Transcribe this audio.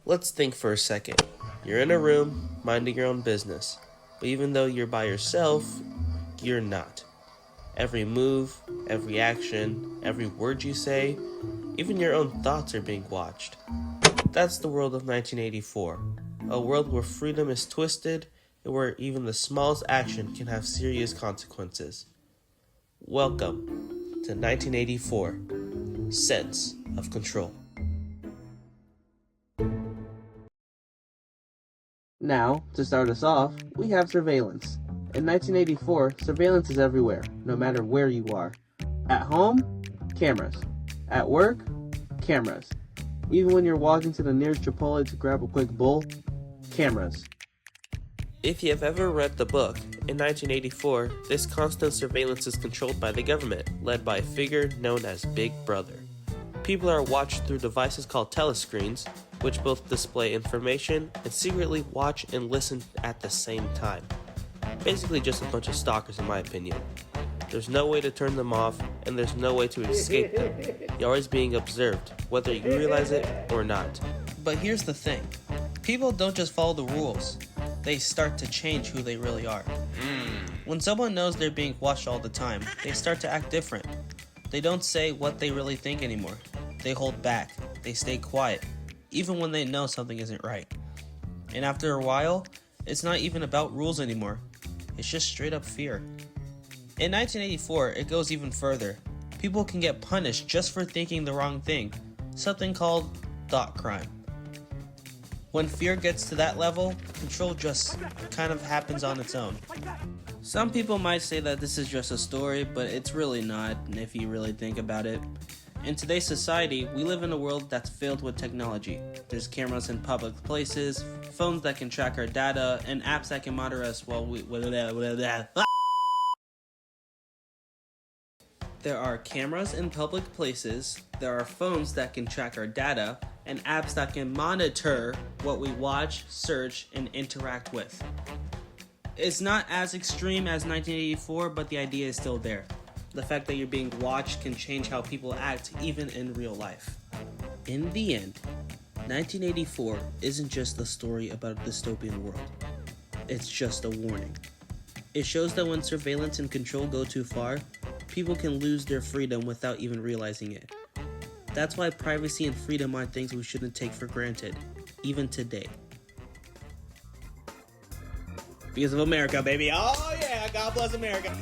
Let's think for a second. You're in a room, minding your own business. But even though you're by yourself, you're not. Every move, every action, every word you say, even your own thoughts are being watched. That's the world of 1984. A world where freedom is twisted and where even the smallest action can have serious consequences. Welcome to 1984, Sense of Control. Now, to start us off, we have surveillance. In 1984, surveillance is everywhere, no matter where you are. At home, cameras. At work, cameras. Even when you're walking to the nearest Chipotle to grab a quick bowl, cameras. If you have ever read the book, in 1984, this constant surveillance is controlled by the government, led by a figure known as Big Brother. People are watched through devices called telescreens, which both display information and secretly watch and listen at the same time. Basically just a bunch of stalkers in my opinion. There's no way to turn them off, and there's no way to escape them. You're always being observed, whether you realize it or not. But here's the thing. People don't just follow the rules. They start to change who they really are. When someone knows they're being watched all the time, they start to act different. They don't say what they really think anymore. They hold back. They stay quiet, even when they know something isn't right. And after a while, it's not even about rules anymore. It's just straight up fear. In 1984, it goes even further. People can get punished just for thinking the wrong thing, something called thought crime. When fear gets to that level, control just kind of happens on its own. Some people might say that this is just a story, but it's really not, if you really think about it. In today's society, we live in a world that's filled with technology. There's cameras in public places, phones that can track our data, and apps that can monitor us while we... There are cameras in public places, there are phones that can track our data, and apps that can monitor what we watch, search, and interact with. It's not as extreme as 1984, but the idea is still there. The fact that you're being watched can change how people act, even in real life. In the end, 1984 isn't just a story about a dystopian world. It's just a warning. It shows that when surveillance and control go too far, people can lose their freedom without even realizing it. That's why privacy and freedom are things we shouldn't take for granted, even today. Because of America, baby. Oh yeah, God bless America.